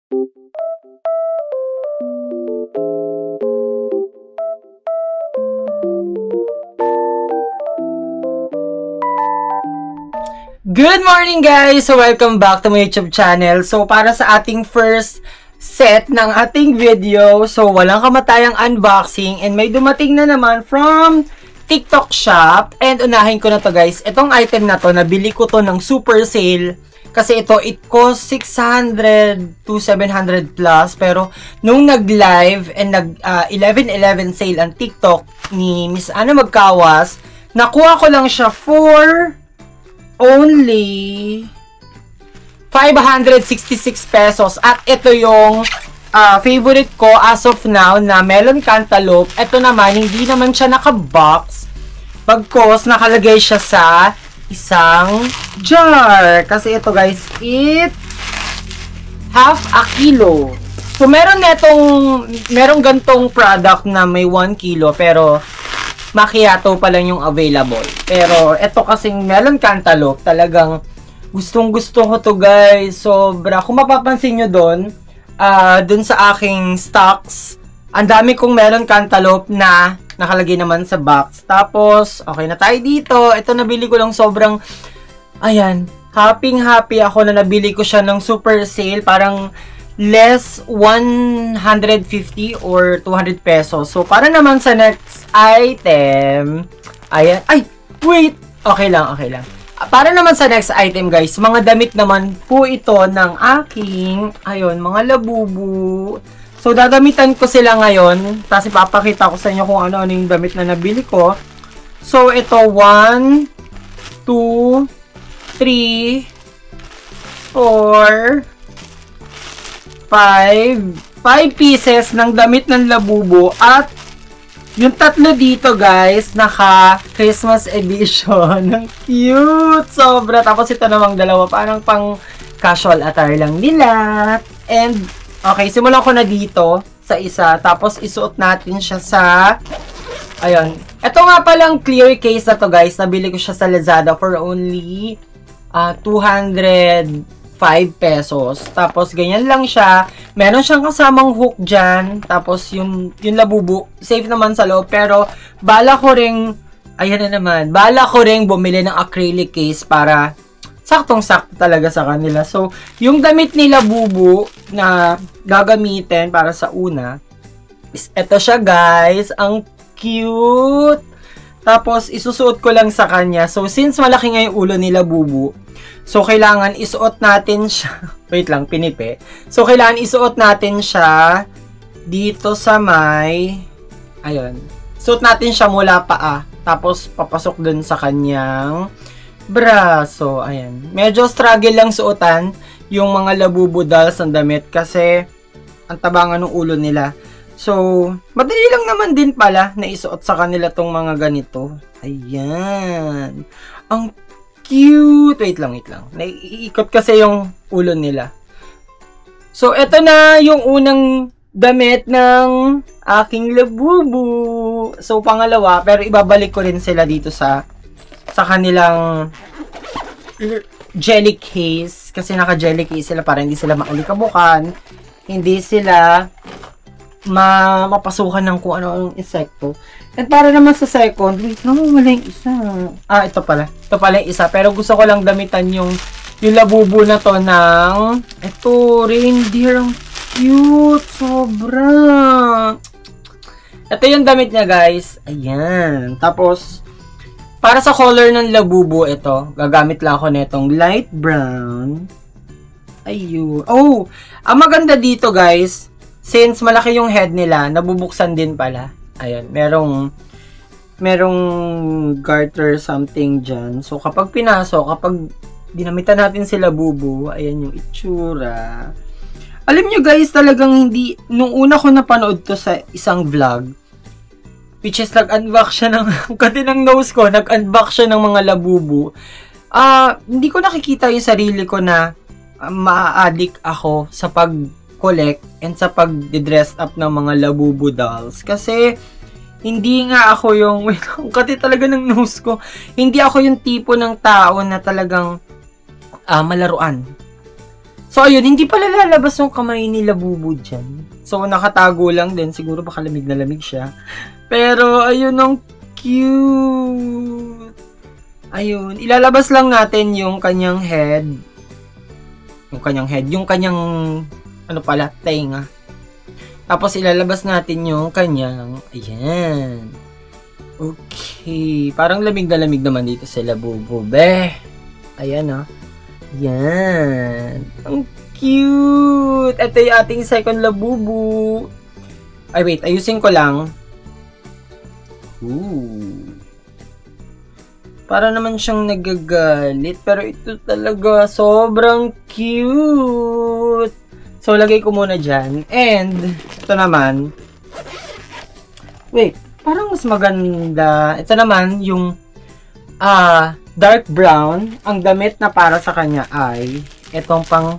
Good morning guys! So welcome back to my YouTube channel. So para sa ating first set ng ating video, so walang kamatayang unboxing and may dumating na naman from TikTok shop. And unahin ko na to guys, itong item na to, nabili ko to ng super sale. Kasi ito, it cost 600 to 700 plus. Pero nung nag-live and nag-11/11 sale ang TikTok ni Miss Ana Magkawas, nakuha ko lang siya for only 566 pesos. At ito yung favorite ko as of now na melon cantaloupe. Ito naman, hindi naman siya naka-box. Pagkos, nakalagay siya sa isang jar. Kasi ito guys, it half a kilo. So, merong gantong product na may 1 kilo. Pero, macchiato pa lang yung available. Pero, ito kasing melon cantaloupe, talagang gustong-gusto ko to guys. Sobra. Kung mapapansin nyo doon sa aking stocks, ang dami kong melon cantaloupe na nakalagay naman sa box. Tapos, okay na tayo dito. Ito nabili ko lang sobrang, ayan, happy ako na nabili ko siya ng super sale. Parang less 150 or 200 pesos. So, para naman sa next item, ayan, ay, wait, okay lang. Para naman sa next item guys, mga damit naman po ito ng aking, ayun, mga labubu. So, dadamitan ko sila ngayon. Tapos, ipapakita ko sa inyo kung ano-ano yung damit na nabili ko. So, ito, 1, 2, 3, 4, 5 pieces ng damit ng labubu. At, yung tatlo dito guys, naka Christmas edition. Ang cute! Sobra. Tapos ito namang dalawa, parang pang casual attire lang nila. And, okay, simulan ko na dito sa isa. Tapos isuot natin siya sa, ayun. Ito nga palang clear case na to guys. Nabili ko siya sa Lazada for only 205 pesos. Tapos, ganyan lang siya. Meron siyang kasamang hook dyan. Tapos, yung labubu, safe naman sa loob. Pero, bala ko ring bumili ng acrylic case para saktong-sakto talaga sa kanila. So, yung damit ni labubu na gagamitin para sa una, is eto siya guys. Ang cute! Tapos, isusuot ko lang sa kanya. So, since malaki nga yung ulo ni labubu, so, kailangan isuot natin siya. Wait lang, pinipi. So, kailangan isuot natin siya dito sa may, ayun. Suot natin siya mula paa. Tapos, papasok dun sa kanyang braso. Ayan. Medyo struggle lang suotan yung mga labubu dolls ng damit kasi ang tabangan ng ulo nila. So, madali lang naman din pala na isuot sa kanila tong mga ganito. Ayan. Ang cute! Wait lang. Naiikot kasi yung ulo nila. So, eto na yung unang damit ng aking labubu. So, pangalawa, pero ibabalik ko rin sila dito sa kanilang jelly case. Kasi naka-jelly case sila para hindi sila maalikabukan. Hindi sila mapasukan ng kung ano-anong insekto. At para naman sa second, wait, wala yung isa. Ito pala. Ito pala yung isa. Pero gusto ko lang damitan yung labubu na to ng, ito, reindeer. Ang cute. Sobra. Ito yung damit niya, guys. Ayan. Tapos, para sa color ng labubu, ito, gagamit lang ako nitong light brown. Ayun. Oh, ang maganda dito, guys, since malaki yung head nila, nabubuksan din pala. Ayan, merong garter something dyan. So, kapag kapag dinamitan natin sila bubu, ayan yung itsura. Alam nyo guys, talagang hindi, nung una ko napanood to sa isang vlog, which is nag-unbox siya ng, kasi ng nose ko, nag-unbox siya ng mga labubu. Hindi ko nakikita yung sarili ko na ma-addict ako sa pag-collect and sa pag-dress up ng mga labubu dolls. Kasi, hindi nga ako yung, kasi talaga ng nose ko, hindi ako yung tipo ng tao na talagang malaruan. So, ayun, hindi pala lalabas yung kamay ni Labubu dyan. So, nakatago lang din. Siguro baka lamig na lamig siya. Pero, ayun, ang cute. Ayun, ilalabas lang natin yung kanyang head. Yung kanyang, ano pala, tenga. Tapos, ilalabas natin yung kanyang, ayan. Okay, parang lamig na lamig naman dito sa Labubu, be. Ayan, oh. Yan. Ang cute! Ito yung ating second Labubu. Ay, wait. Ayusin ko lang. Ooh. Para naman siyang nagagalit. Pero ito talaga, sobrang cute. So, lagay ko muna dyan. And, ito naman. Wait. Parang mas maganda. Ito naman, yung dark brown. Ang damit na para sa kanya ay itong pang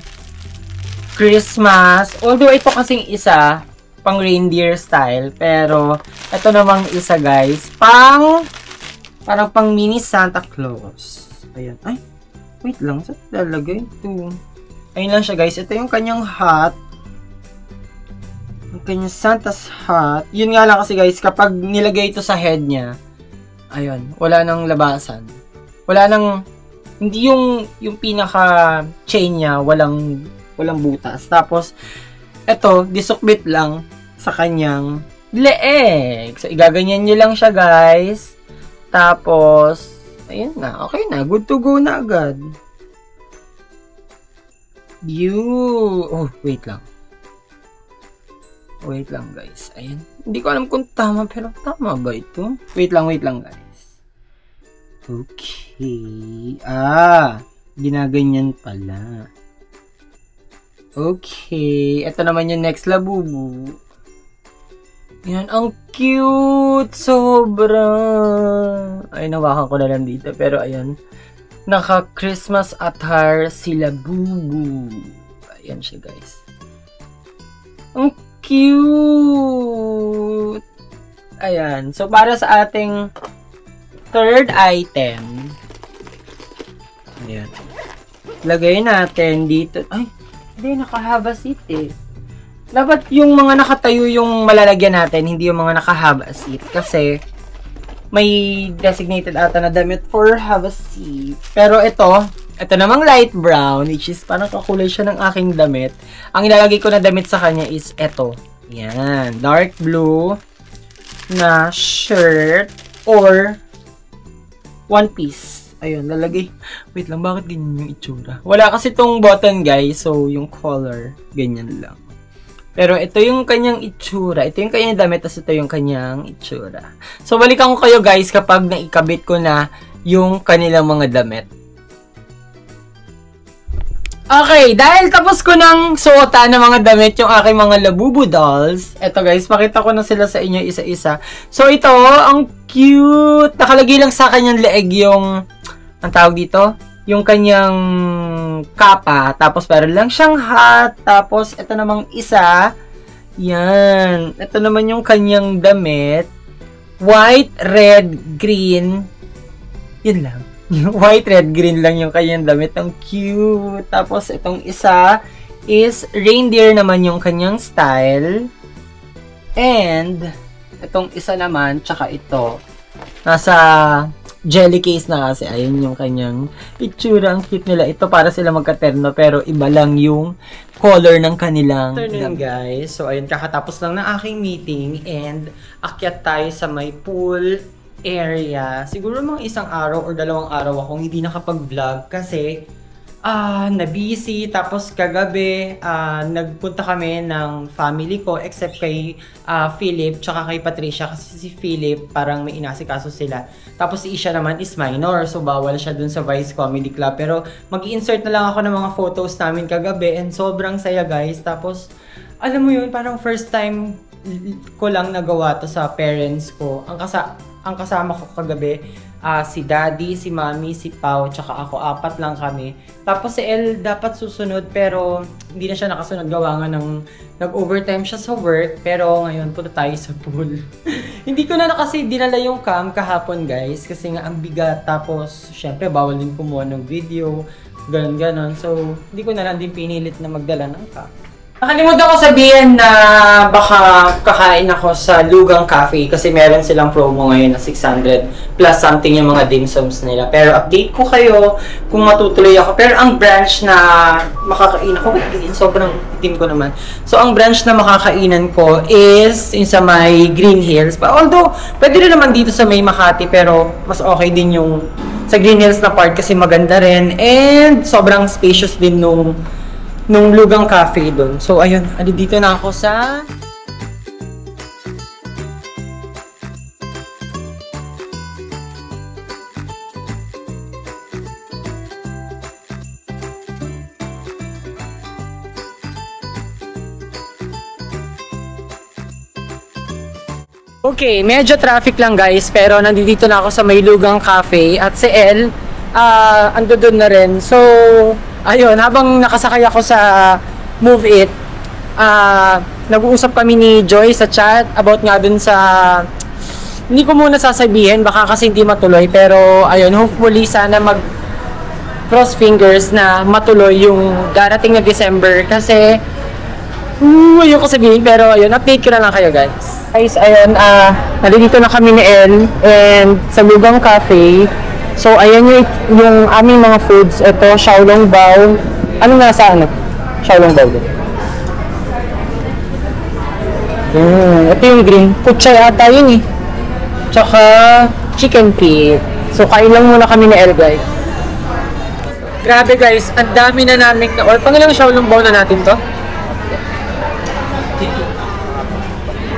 Christmas. Although ito kasing isa, pang reindeer style. Pero, ito namang isa guys, parang pang mini Santa Claus. Ayan. Ay, wait lang. Saan lalagay ito? Ayun lang siya guys. Ito yung kanyang hat. Ang kanyang Santa's hat. Yun nga lang kasi guys, kapag nilagay ito sa head niya, ayun, wala nang labasan. Wala nang, hindi yung pinaka chain niya, walang butas. Tapos, eto, disukbit lang sa kanyang leeg. So, igaganyan nyo lang siya, guys. Tapos, ayun na, okay na, good to go na agad. Oh, wait lang. Wait lang, guys. Ayun. Hindi ko alam kung tama, pero tama ba ito? Wait lang, guys. Okay. Ginaganyan pala. Okay. Ito naman yung next Labubu. Yan, ang cute! Sobra! Ay, nawakan ko na lang dito. Pero, ayan. Naka-Christmas attire si Labubu. Ayan siya, guys. Ang cute! Ayan. So, para sa ating third item, ayan. Lagay natin dito. Ay, hindi, nakahaba seat eh. Dapat yung mga nakatayo yung malalagyan natin, hindi yung mga nakahaba seat. Kasi, may designated ata na damit for haba seat. Pero ito namang light brown, which is parang kakulay siya ng aking damit. Ang ilalagay ko na damit sa kanya is ito. Yan, dark blue na shirt or one piece. Ayun, lalagay. Wait lang, bakit ganyan yung itsura? Wala kasi tong button, guys. So, yung color, ganyan lang. Pero ito yung kanyang itsura. Ito yung kanyang damit, tapos ito yung kanyang itsura. So, balikan ko kayo, guys, kapag naikabit ko na yung kanilang mga damit. Okay, dahil tapos ko ng suotan ng mga damit yung aking mga Labubu dolls. Eto guys, pakita ko na sila sa inyo isa-isa. So ito, ang cute. Nakalagay lang sa kanyang leeg yung, ang tawag dito, yung kanyang kapa. Tapos meron lang siyang hat. Tapos ito namang isa, yan. Ito naman yung kanyang damit. White, red, green. Yun lang. White, red, green lang yung kanyang damit. Ang cute. Tapos, itong isa is reindeer naman yung kanyang style. And, itong isa naman, tsaka ito, nasa jelly case na kasi. Ayun yung kanyang itsura. Ang cute nila. Ito para sila magkaterno, pero iba lang yung color ng kanilang damit. Guys. So, ayun, kakatapos lang ng aking meeting and akyat tayo sa may pool area. Siguro mga isang araw or dalawang araw akong hindi nakapag-vlog kasi na-busy. Tapos kagabi, nagpunta kami ng family ko except kay Philip tsaka kay Patricia kasi si Philip parang may inasikaso sila. Tapos si Isha naman is minor, so bawal siya dun sa Vice Comedy Club. Pero mag-i-insert na lang ako ng mga photos namin kagabi and sobrang saya guys. Tapos alam mo yun, parang first time ko lang nagawa to sa parents ko. Ang kasama ko kagabi, si Daddy, si Mommy, si Pao, tsaka ako, 4 lang kami. Tapos si El dapat susunod pero hindi na siya nakasunod, gawa nga ng nag-overtime siya sa work. Pero ngayon, punta tayo sa pool. Hindi ko na kasi dinala yung cam kahapon guys kasi nga ang bigat. Tapos syempre bawal din kumuha ng video. Ganon. So, hindi ko na lang din pinilit na magdala ng coffee. Nakalimutan ko sabihin na baka kakain ako sa Lugang Cafe kasi meron silang promo ngayon na 600 plus something yung mga dim sums nila. Pero update ko kayo kung matutuloy ako. Pero ang branch na makakain ako, sobrang itim ko naman. So, ang branch na makakainan ko is sa may Green Hills. Although, pwede rin naman dito sa may Makati pero mas okay din yung sa Green Hills na part kasi maganda rin. And sobrang spacious din nung Lugang Cafe doon. So, ayun. Dito na ako sa okay, medyo traffic lang guys, pero nandito na ako sa may Lugang Cafe at si El, ando doon na rin. So, ayun, habang nakasakay ako sa Move It, nag-uusap kami ni Joy sa chat about nga dun sa, hindi ko muna sasabihin, baka kasi hindi matuloy, pero ayun, hopefully sana cross fingers na matuloy yung darating na December kasi, ayoko sabihin, pero ayun, update ko na lang kayo guys. Guys, ayun, nandito na kami ni El and sa Lugang Cafe. So, ayan yung aming mga foods. Ito, Xiaolong Bao. Ano nasa ano? Xiaolong Bao din. Ito yung green. Kutsay ata yun eh. Tsaka, chicken feet. So, kain lang muna kami ni El, guys. Grabe guys, ang dami na namin na or pangilang Xiaolong Bao na natin to?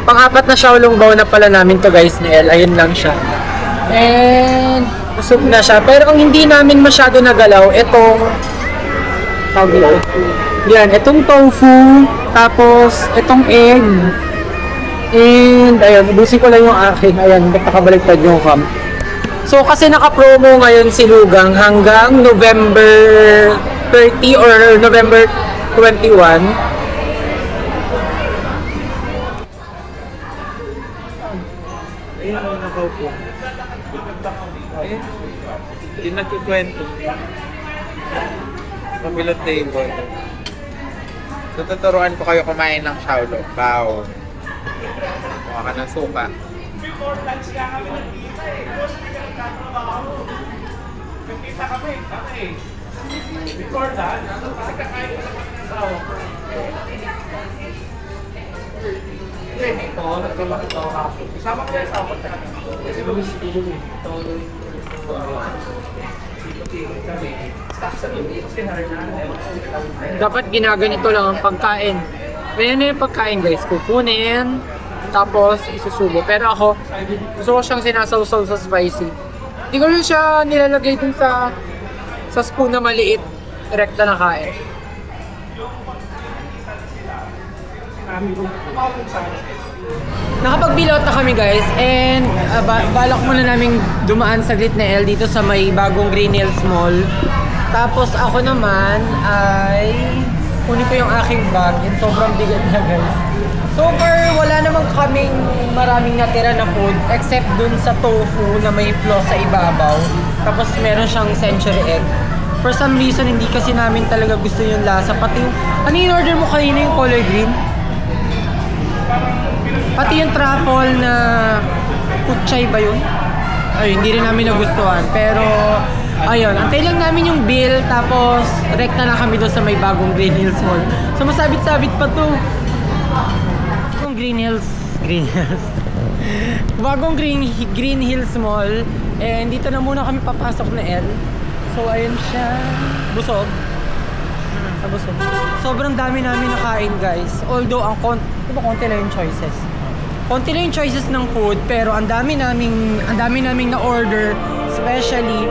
Pang-apat na Xiaolong Bao na pala namin to guys ni El. Ayun lang siya. And busog na siya. Pero ang hindi namin masyado nagalaw, itong itong tofu, tapos itong egg. And ayun, ubusin ko lang yung akin. Ayan, nakabaliktad yung cam. So kasi naka-promo ngayon si Lugang hanggang November 30 or November 21. Ayun, nakaupo. Hindi nagkikwento. Pamilot table. So, tuturuan ko kayo kumain ng Xiaolong Bao. Kuha ka ng suka. Dapat ginaganito lang ang pagkain. Ganyan na yung pagkain guys. Kukunin, tapos isusubo. Pero ako, gusto ko siyang sinasawsaw sa spicy. Hindi ko rin siya nilalagay dun sa spoon na maliit. Direkta na kain. Nakapag-bilot na kami guys and balak muna naming dumaan saglit na L dito sa may bagong Green Hills Mall. Tapos ako naman ay kunin ko yung aking bag and sobrang bigat na guys. So far wala namang kaming maraming natira na food except dun sa tofu na may flaw sa ibabaw. Tapos meron siyang century egg. For some reason hindi kasi namin talaga gusto yung lasa. Pati yung, ano yung order mo kanina yung color green? Pati yung truffle na kutsay ba yun? Ay, hindi rin namin nagustuhan. Pero, ayun, antay lang namin yung bill. Tapos, rekta na kami doon sa may bagong Green Hills Mall. So, masabit-sabit pa to. Bagong Green Hills. Bagong Green Hills Mall. And dito na muna kami papasok na L. So, ayun siya. Busog. Busog. Sobrang dami namin nakain guys. Although, konti lang yung choices. Konti lang yung choices ng food, pero ang dami naming na-order, especially,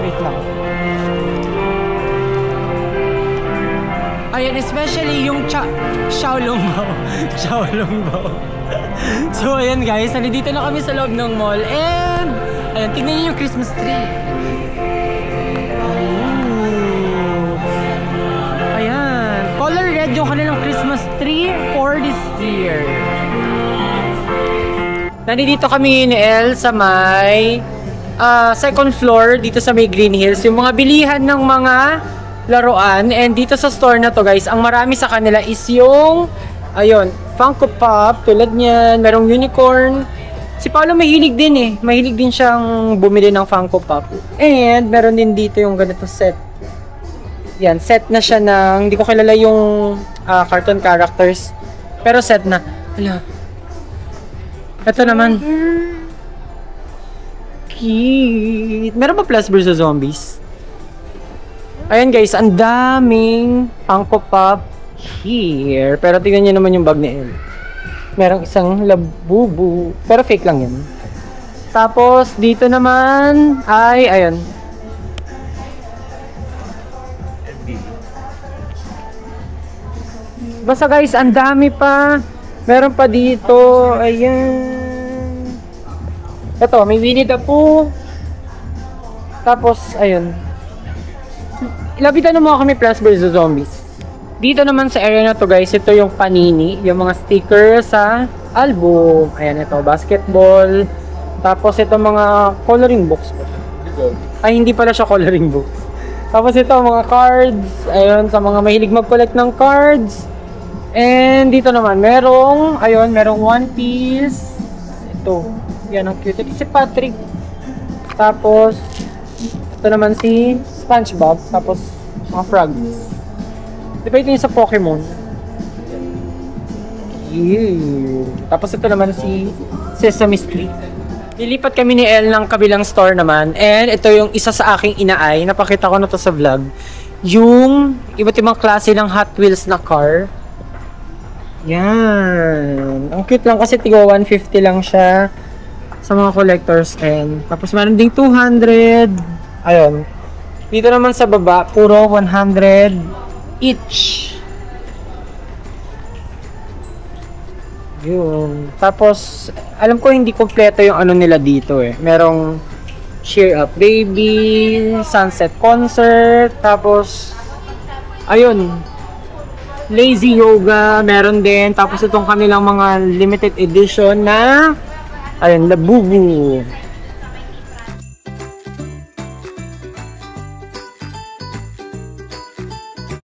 wait lang. Ayan, especially yung Xiaolong Bao. Xiaolong Bao. So, ayan guys, nandito na kami sa loob ng mall, and, ayan, tingnan niyo yung Christmas tree. Ayan, color red yung kanilang Christmas tree for this year. Nandito kami ni El sa may second floor dito sa may Green Hills. Yung mga bilihan ng mga laruan. And dito sa store na to guys, ang marami sa kanila is yung, ayun, Funko Pop. Tulad niyan, merong unicorn. Si Paolo mahilig din eh. Mahilig din siyang bumili ng Funko Pop. And meron din dito yung ganito set. Yan, set na siya ng, hindi ko kilala yung cartoon characters. Pero set na. Hala. Ito naman. Cute. Meron ba Plants vs Zombies? Ayan guys, ang daming Funko Pop here. Pero tingnan niyo naman yung bag ni Elle. Merong isang labubu. Pero fake lang yan. Tapos, dito naman ay, ayun. Basta guys, ang dami pa. Meron pa dito. Ayan. Ito, may Winnie the Pooh. Tapos, ayun. Lapitan na mga kami Plants vs Zombies. Dito naman sa area na to guys, ito yung panini, yung mga sticker sa album. Ayan ito, basketball. Tapos ito mga coloring books. Ay, hindi pala siya coloring books. Tapos ito mga cards. Ayun, sa mga mahilig mag-collect ng cards. And dito naman, merong One Piece. Ito, yan ang cute. Ito si Patrick. Tapos, ito naman si SpongeBob. Tapos, mga frogs. Di ba ito yung sa Pokemon? Cute. Tapos ito naman si Sesame Street. Lilipat kami ni Elle ng kabilang store naman. And ito yung isa sa aking inaay. Napakita ko na to sa vlog. Yung iba't ibang klase ng Hot Wheels na car. Yan. Ang cute lang kasi tigo 150 lang siya sa mga collectors. And tapos meron ding 200. Ayun. Dito naman sa baba, puro 100 each. Yun. Tapos, alam ko hindi kompleto yung ano nila dito eh. Merong Cheer Up Baby, Sunset Concert, tapos, ayun, Lazy Yoga, meron din. Tapos itong kanilang mga limited edition na, ayun, Labubu.